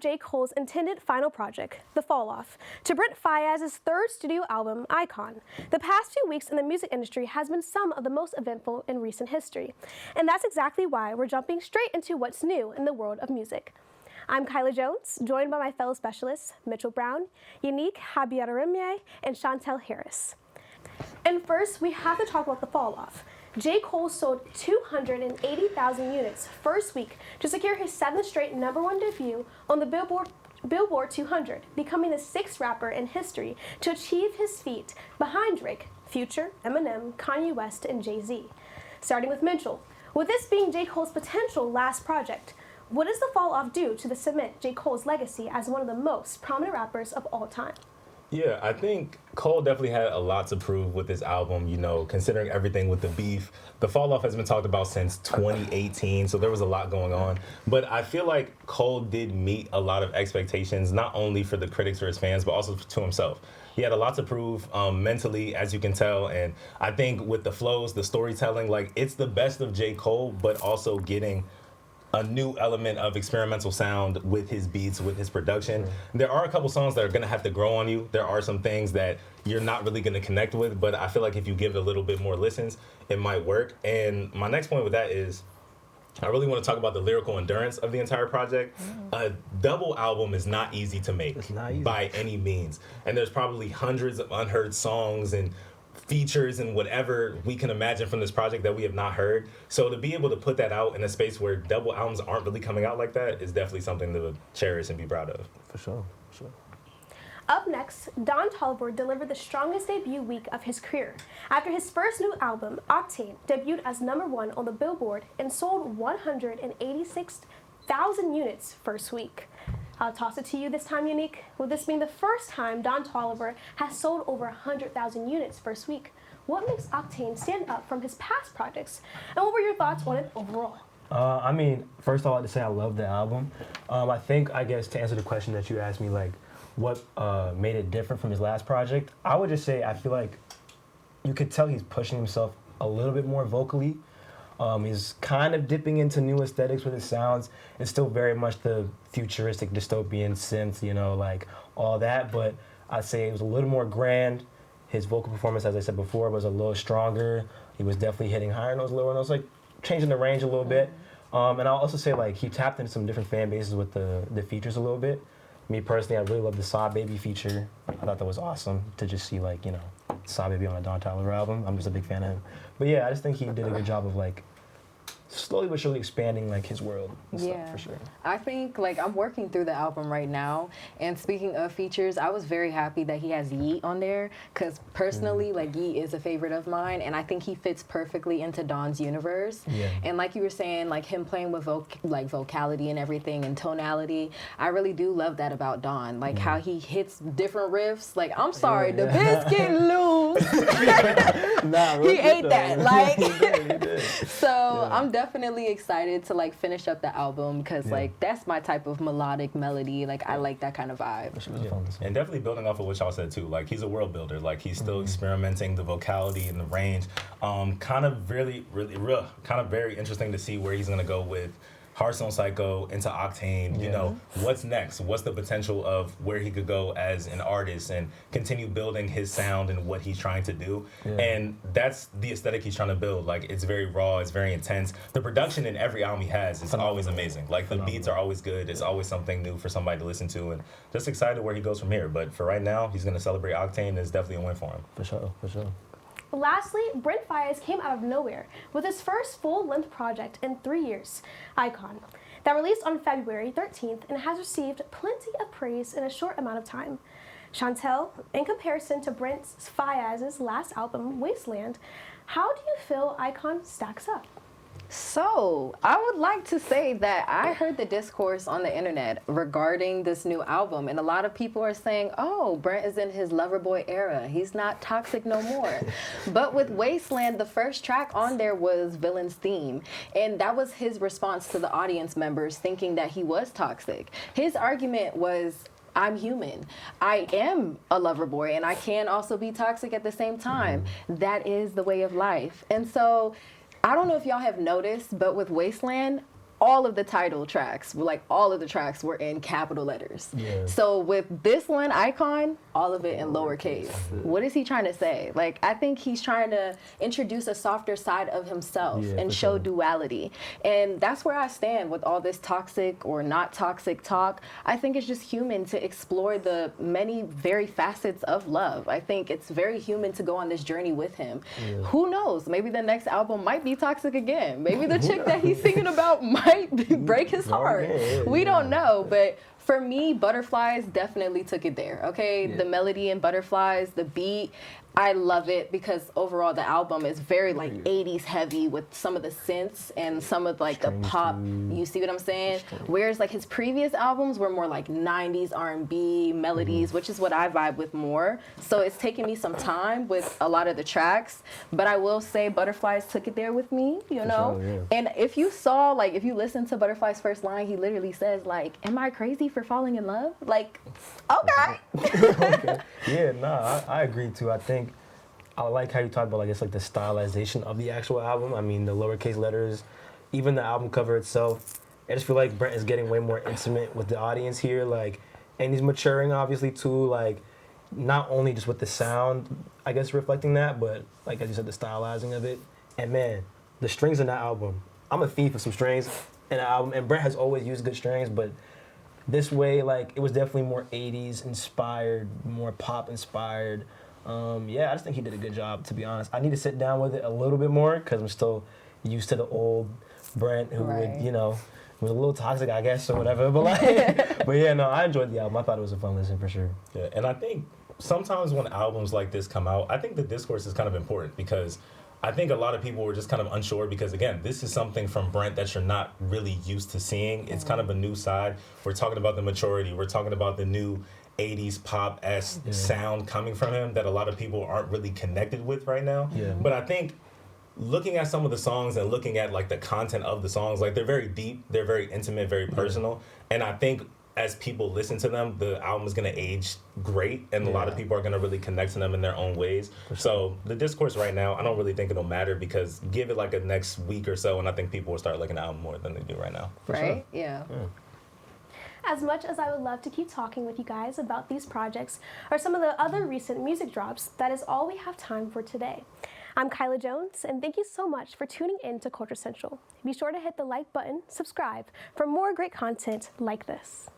J. Cole's intended final project, The Fall Off, to Brent Fiayaz's third studio album, Icon. The past few weeks in the music industry has been some of the most eventful in recent history. And that's exactly why we're jumping straight into what's new in the world of music. I'm Kyla Jones, joined by my fellow specialists, Mitchell Brown, Yannick, Habiyaremye, and Chantelle Harris. And first, we have to talk about The Fall Off. J. Cole sold 280,000 units first week to secure his 7th straight #1 debut on the Billboard 200, becoming the 6th rapper in history to achieve his feat behind Drake, Future, Eminem, Kanye West, and Jay-Z. Starting with Mitchell, with this being J. Cole's potential last project, what does The Fall Off do to cement J. Cole's legacy as one of the most prominent rappers of all time? Yeah, I think Cole definitely had a lot to prove with this album, considering everything with the beef. The Fall Off has been talked about since 2018, so there was a lot going on. But I feel like Cole did meet a lot of expectations, not only for the critics or his fans, but also to himself. He had a lot to prove mentally, as you can tell, and I think with the flows, the storytelling, it's the best of J. Cole, but also getting a new element of experimental sound with his beats, with his production. Mm-hmm. There are a couple songs that are gonna have to grow on you. There are some things that you're not really gonna connect with, but I feel like if you give it a little bit more listens, it might work. And my next point with that is, I really want to talk about the lyrical endurance of the entire project. A double album is not easy to make by any means. And there's probably hundreds of unheard songs and features and whatever we can imagine from this project that we have not heard. So to be able to put that out in a space where double albums aren't really coming out like that is definitely something to cherish and be proud of. For sure. Up next, Don Toliver delivered the strongest debut week of his career after his first new album, Octane, debuted as #1 on the Billboard and sold 186,000 units first week. I'll toss it to you this time, Yannick. With this being the first time Don Toliver has sold over 100,000 units first week, what makes Octane stand up from his past projects? And what were your thoughts on it overall? First of all, I'd like to say I love the album. I guess to answer the question that you asked me, what made it different from his last project, I would just say I feel like you could tell he's pushing himself a little bit more vocally. He's kind of dipping into new aesthetics with his sounds. It's still very much the futuristic dystopian synth, all that, but I'd say it was a little more grand. His vocal performance, as I said before, was a little stronger. He was definitely hitting higher notes, lower notes, changing the range a little bit. And I'll also say he tapped into some different fan bases with the features a little bit. Me personally, I really love the Saw Baby feature. I thought that was awesome to just see Saw Baby on a Don Toliver album. I'm just a big fan of him. But yeah, I just think he did a good job of slowly but surely expanding his world and stuff, for sure. I think I'm working through the album right now, and speaking of features, I was very happy that he has Yeet on there, because personally Yeet is a favorite of mine, and I think he fits perfectly into Don's universe. And like you were saying, him playing with vocality and everything and tonality, I really do love that about Don, how he hits different riffs. I'm sorry, the biscuit loose. He ate that. So I'm definitely excited to finish up the album, because that's my type of melodic melody. I like that kind of vibe. And definitely building off of what y'all said too. He's a world builder. He's still experimenting the vocality and the range. Kind of very interesting to see where he's gonna go with Hearthstone Psycho into Octane. What's next? What's the potential of where he could go as an artist and continue building his sound and what he's trying to do? And that's the aesthetic he's trying to build. It's very raw, it's very intense. The production in every album he has is always amazing. The beats are always good. It's always something new for somebody to listen to, and just excited where he goes from here. But for right now, he's gonna celebrate Octane, and it's definitely a win for him. For sure. Lastly, Brent Fiayaz came out of nowhere with his first full-length project in 3 years, Icon, that released on February 13th and has received plenty of praise in a short amount of time. Chantelle, in comparison to Brent Fiayaz's last album, Wasteland, how do you feel Icon stacks up? So, I would like to say that I heard the discourse on the internet regarding this new album, and a lot of people are saying, oh, Brent is in his Loverboy era. He's not toxic no more. But with Wasteland, the first track on there was Villain's Theme, and that was his response to the audience members thinking that he was toxic. His argument was, I'm human. I am a lover boy, and I can also be toxic at the same time. That is the way of life. And so, I don't know if y'all have noticed, but with Wasteland, all of the title tracks, like all of the tracks were in capital letters. Yeah. So with this one, Icon, all of it in lowercase. What is he trying to say? Like, I think he's trying to introduce a softer side of himself and show sure. duality. And that's where I stand with all this toxic or not toxic talk. I think it's just human to explore the many very facets of love. I think it's very human to go on this journey with him. Yeah. Who knows? Maybe the next album might be toxic again. Maybe the chick that he's singing about might break his heart. We don't know, but for me, Butterflies definitely took it there, okay? The melody in Butterflies, the beat, I love it because overall the album is very like 80s heavy with some of the synths and some of like the pop. You see what I'm saying? Whereas like his previous albums were more like 90s R&B melodies, which is what I vibe with more. So it's taken me some time with a lot of the tracks, but I will say Butterflies took it there with me, you know? And if you saw, like, if you listen to Butterflies' first line, he literally says like, am I crazy for falling in love? Like, okay. Okay. Yeah, nah, I agree too. I think I like how you talk about, like, it's like the stylization of the actual album. I mean, the lowercase letters, even the album cover itself. I just feel like Brent is getting way more intimate with the audience here, like, and he's maturing obviously too, like, not only just with the sound, I guess reflecting that, but like as you said, the stylizing of it. And man, the strings in that album, I'm a thief of some strings in the album, and Brent has always used good strings, but this way, like, it was definitely more 80s inspired, more pop inspired. Yeah, I just think he did a good job, to be honest. I need to sit down with it a little bit more because I'm still used to the old Brent who would, you know, was a little toxic, I guess, or whatever. But like, but yeah, no, I enjoyed the album. I thought it was a fun listen for sure. Yeah, and I think sometimes when albums like this come out, I think the discourse is kind of important because I think a lot of people were just kind of unsure because, again, this is something from Brent that you're not really used to seeing. It's kind of a new side. We're talking about the maturity. We're talking about the new 80s pop-esque sound coming from him that a lot of people aren't really connected with right now. But I think looking at some of the songs and looking at like the content of the songs, like they're very deep, they're very intimate, very personal. And I think as people listen to them, the album is going to age great, and a lot of people are going to really connect to them in their own ways. So the discourse right now, I don't really think it'll matter because give it like a next week or so, and I think people will start liking the album more than they do right now. Right? Yeah. As much as I would love to keep talking with you guys about these projects or some of the other recent music drops, that is all we have time for today. I'm Kyla Jones, and thank you so much for tuning in to Culture Central. Be sure to hit the like button, subscribe for more great content like this.